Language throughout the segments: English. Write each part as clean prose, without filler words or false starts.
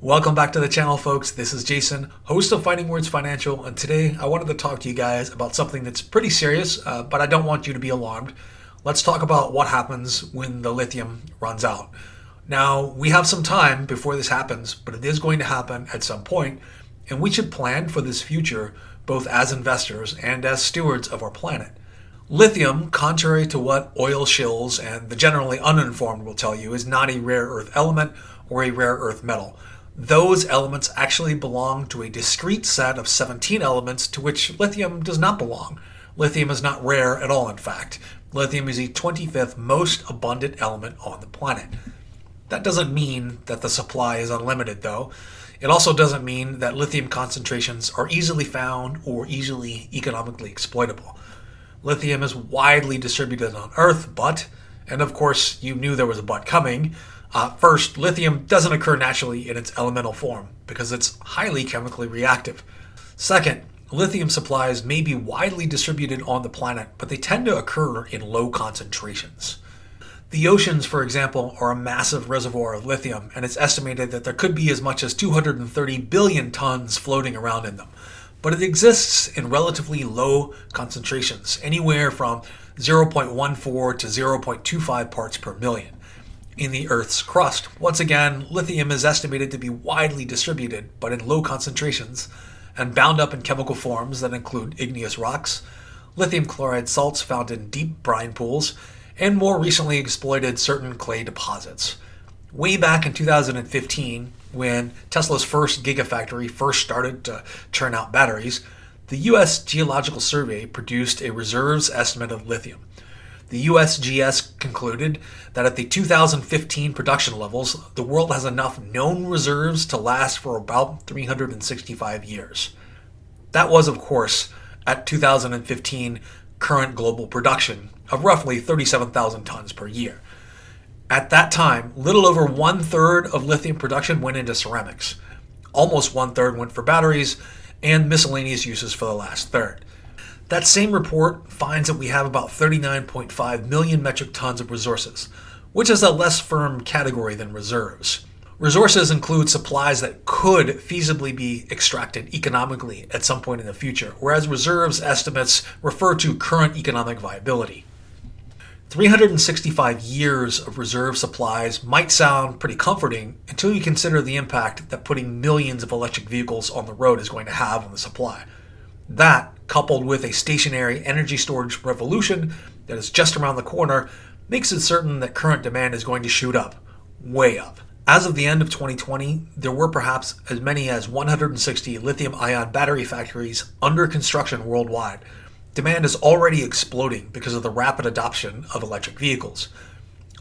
Welcome back to the channel, folks. This is Jason, host of Fighting Words Financial, and today I wanted to talk to you guys about something that's pretty serious, but I don't want you to be alarmed. Let's talk about what happens when the lithium runs out. Now, we have some time before this happens, but it is going to happen at some point, and we should plan for this future both as investors and as stewards of our planet. Lithium, contrary to what oil shills and the generally uninformed will tell you, is not a rare earth element or a rare earth metal. Those elements actually belong to a discrete set of 17 elements to which lithium does not belong. Lithium is not rare at all, in fact. Lithium is the 25th most abundant element on the planet. That doesn't mean that the supply is unlimited, though. It also doesn't mean that lithium concentrations are easily found or easily economically exploitable. Lithium is widely distributed on Earth, but, and of course you knew there was a but coming, first, lithium doesn't occur naturally in its elemental form because it's highly chemically reactive. Second, lithium supplies may be widely distributed on the planet, but they tend to occur in low concentrations. The oceans, for example, are a massive reservoir of lithium, and it's estimated that there could be as much as 230 billion tons floating around in them. But it exists in relatively low concentrations, anywhere from 0.14 to 0.25 parts per million. In the Earth's crust, once again, lithium is estimated to be widely distributed, but in low concentrations, and bound up in chemical forms that include igneous rocks, lithium chloride salts found in deep brine pools, and more recently exploited certain clay deposits. Way back in 2015, when Tesla's first gigafactory first started to churn out batteries, the U.S. Geological Survey produced a reserves estimate of lithium. The USGS concluded that at the 2015 production levels, the world has enough known reserves to last for about 365 years. That was, of course, at 2015 current global production of roughly 37,000 tons per year. At that time, little over 1/3 of lithium production went into ceramics. Almost 1/3 went for batteries, and miscellaneous uses for the last third. That same report finds that we have about 39.5 million metric tons of resources, which is a less firm category than reserves. Resources include supplies that could feasibly be extracted economically at some point in the future, whereas reserves estimates refer to current economic viability. 365 years of reserve supplies might sound pretty comforting until you consider the impact that putting millions of electric vehicles on the road is going to have on the supply. That, coupled with a stationary energy storage revolution that is just around the corner, makes it certain that current demand is going to shoot up, way up. As of the end of 2020, there were perhaps as many as 160 lithium-ion battery factories under construction worldwide. Demand is already exploding because of the rapid adoption of electric vehicles.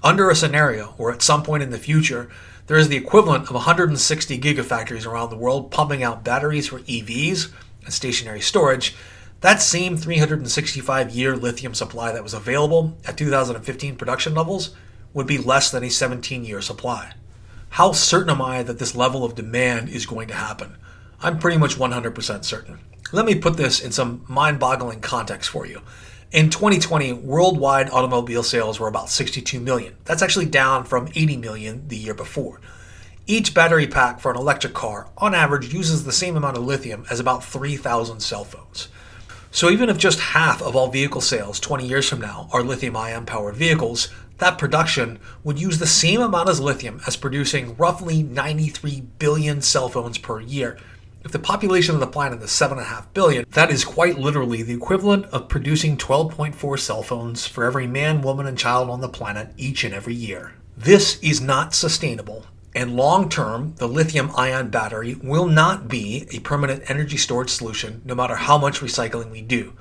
Under a scenario where at some point in the future, there is the equivalent of 160 gigafactories around the world pumping out batteries for EVs and stationary storage, that same 365-year lithium supply that was available at 2015 production levels would be less than a 17-year supply. How certain am I that this level of demand is going to happen? I'm pretty much 100% certain. Let me put this in some mind-boggling context for you. In 2020, worldwide automobile sales were about 62 million. That's actually down from 80 million the year before. Each battery pack for an electric car, on average, uses the same amount of lithium as about 3,000 cell phones. So even if just half of all vehicle sales 20 years from now are lithium-ion powered vehicles, that production would use the same amount as lithium as producing roughly 93 billion cell phones per year. If the population of the planet is 7.5 billion, that is quite literally the equivalent of producing 12.4 cell phones for every man, woman, and child on the planet each and every year. This is not sustainable. And long-term, the lithium-ion battery will not be a permanent energy storage solution no matter how much recycling we do.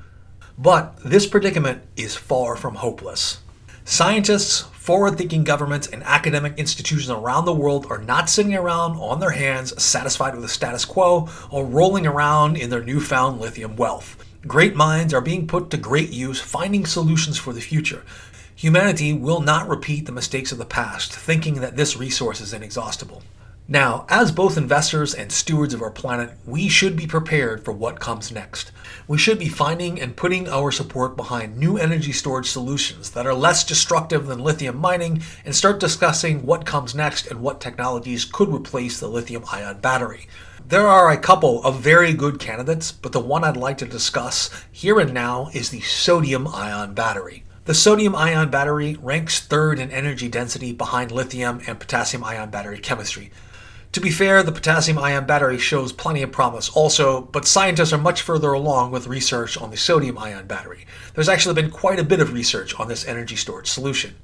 But this predicament is far from hopeless. Scientists, forward-thinking governments, and academic institutions around the world are not sitting around on their hands satisfied with the status quo or rolling around in their newfound lithium wealth. Great minds are being put to great use finding solutions for the future. Humanity will not repeat the mistakes of the past, thinking that this resource is inexhaustible. Now, as both investors and stewards of our planet, we should be prepared for what comes next. We should be finding and putting our support behind new energy storage solutions that are less destructive than lithium mining and start discussing what comes next and what technologies could replace the lithium-ion battery. There are a couple of very good candidates, but the one I'd like to discuss here and now is the sodium-ion battery. The sodium-ion battery ranks third in energy density behind lithium and potassium-ion battery chemistry. To be fair, the potassium-ion battery shows plenty of promise also, but scientists are much further along with research on the sodium-ion battery. There's actually been quite a bit of research on this energy storage solution.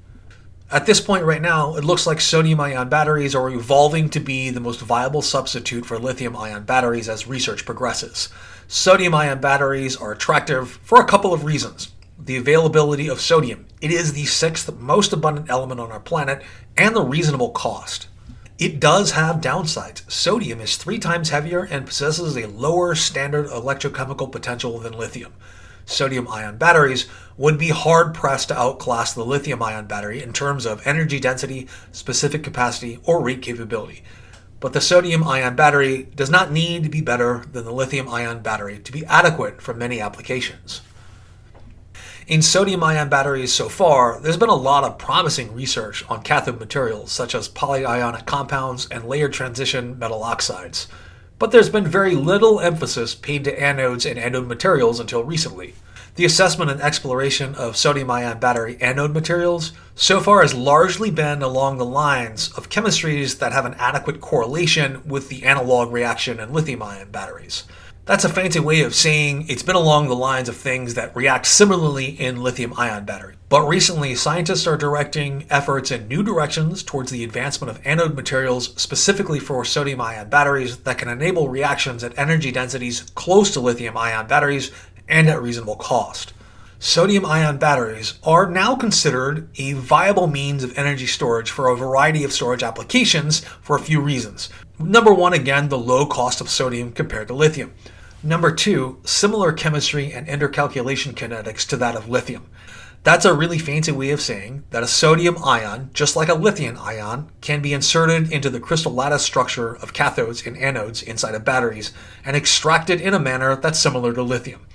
At this point right now, it looks like sodium-ion batteries are evolving to be the most viable substitute for lithium-ion batteries as research progresses. Sodium-ion batteries are attractive for a couple of reasons. The availability of sodium. It is the sixth most abundant element on our planet, and the reasonable cost. It does have downsides. Sodium is 3 times heavier and possesses a lower standard electrochemical potential than lithium. Sodium-ion batteries would be hard-pressed to outclass the lithium-ion battery in terms of energy density, specific capacity, or rate capability. But the sodium-ion battery does not need to be better than the lithium-ion battery to be adequate for many applications. In sodium-ion batteries so far, there's been a lot of promising research on cathode materials such as polyionic compounds and layered transition metal oxides. But there's been very little emphasis paid to anodes and anode materials until recently. The assessment and exploration of sodium-ion battery anode materials so far has largely been along the lines of chemistries that have an adequate correlation with the analog reaction in lithium-ion batteries. That's a fancy way of saying it's been along the lines of things that react similarly in lithium-ion battery. But recently, scientists are directing efforts in new directions towards the advancement of anode materials specifically for sodium-ion batteries that can enable reactions at energy densities close to lithium-ion batteries and at reasonable cost. Sodium-ion batteries are now considered a viable means of energy storage for a variety of storage applications for a few reasons. Number one, again, the low cost of sodium compared to lithium. Number two, similar chemistry and intercalculation kinetics to that of lithium. That's a really fancy way of saying that a sodium ion, just like a lithium ion, can be inserted into the crystal lattice structure of cathodes and anodes inside of batteries and extracted in a manner that's similar to lithium.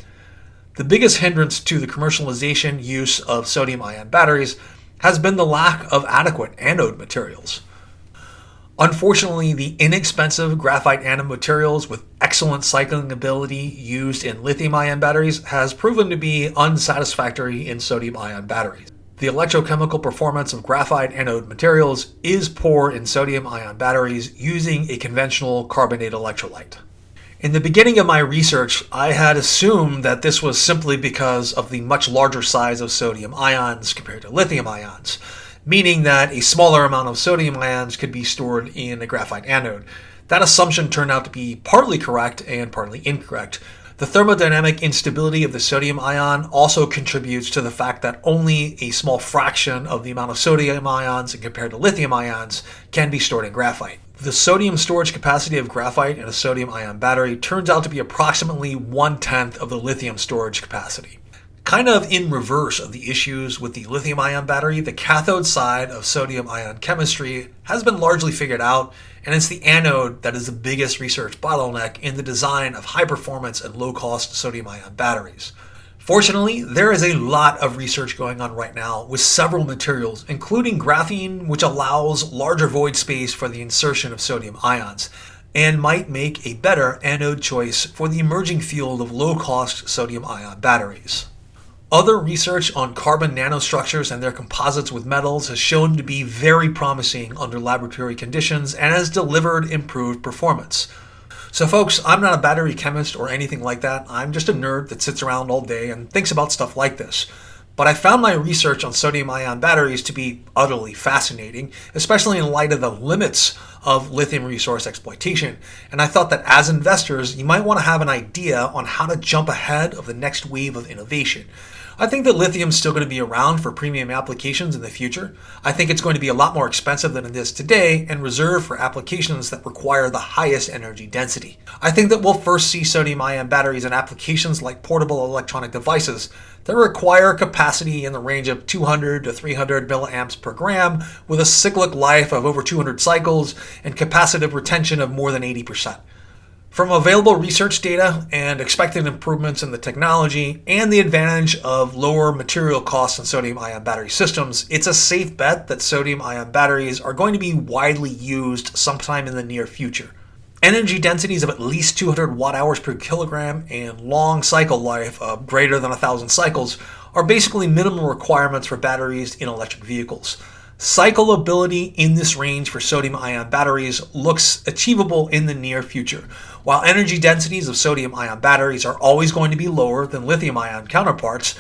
The biggest hindrance to the commercialization use of sodium-ion batteries has been the lack of adequate anode materials. Unfortunately, the inexpensive graphite anode materials with excellent cycling ability used in lithium-ion batteries has proven to be unsatisfactory in sodium-ion batteries. The electrochemical performance of graphite anode materials is poor in sodium-ion batteries using a conventional carbonate electrolyte. In the beginning of my research, I had assumed that this was simply because of the much larger size of sodium ions compared to lithium ions, meaning that a smaller amount of sodium ions could be stored in a graphite anode. That assumption turned out to be partly correct and partly incorrect. The thermodynamic instability of the sodium ion also contributes to the fact that only a small fraction of the amount of sodium ions compared to lithium ions can be stored in graphite. The sodium storage capacity of graphite in a sodium-ion battery turns out to be approximately 1/10 of the lithium storage capacity. Kind of in reverse of the issues with the lithium-ion battery, the cathode side of sodium-ion chemistry has been largely figured out, and it's the anode that is the biggest research bottleneck in the design of high-performance and low-cost sodium-ion batteries. Fortunately, there is a lot of research going on right now with several materials, including graphene, which allows larger void space for the insertion of sodium ions, and might make a better anode choice for the emerging field of low-cost sodium-ion batteries. Other research on carbon nanostructures and their composites with metals has shown to be very promising under laboratory conditions and has delivered improved performance. So folks, I'm not a battery chemist or anything like that. I'm just a nerd that sits around all day and thinks about stuff like this. But I found my research on sodium-ion batteries to be utterly fascinating, especially in light of the limits of lithium resource exploitation. And I thought that as investors, you might want to have an idea on how to jump ahead of the next wave of innovation. I think that lithium's still going to be around for premium applications in the future. I think it's going to be a lot more expensive than it is today and reserved for applications that require the highest energy density. I think that we'll first see sodium-ion batteries in applications like portable electronic devices that require capacity in the range of 200 to 300 milliamps per gram with a cyclic life of over 200 cycles and capacitive retention of more than 80%. From available research data and expected improvements in the technology and the advantage of lower material costs in sodium-ion battery systems, it's a safe bet that sodium-ion batteries are going to be widely used sometime in the near future. Energy densities of at least 200 watt-hours per kilogram and long cycle life of greater than 1,000 cycles are basically minimum requirements for batteries in electric vehicles. Cyclability in this range for sodium-ion batteries looks achievable in the near future. While energy densities of sodium-ion batteries are always going to be lower than lithium-ion counterparts,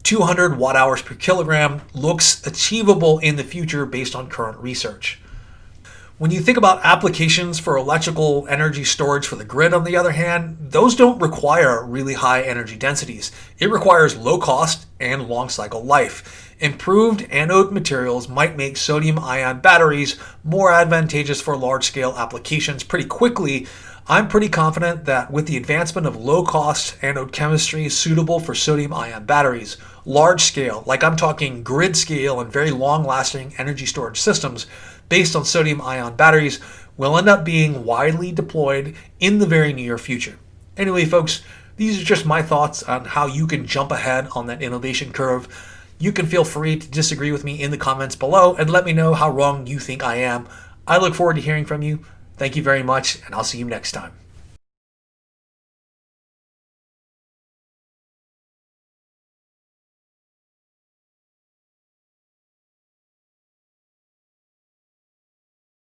200 watt-hours per kilogram looks achievable in the future based on current research. When you think about applications for electrical energy storage for the grid, on the other hand, those don't require really high energy densities. It requires low cost and long cycle life. Improved anode materials might make sodium-ion batteries more advantageous for large-scale applications pretty quickly. I'm pretty confident that with the advancement of low-cost anode chemistry suitable for sodium-ion batteries, large-scale, like I'm talking grid-scale and very long-lasting energy storage systems based on sodium-ion batteries will end up being widely deployed in the very near future. Anyway, folks, these are just my thoughts on how you can jump ahead on that innovation curve. You can feel free to disagree with me in the comments below and let me know how wrong you think I am. I look forward to hearing from you. Thank you very much, and I'll see you next time.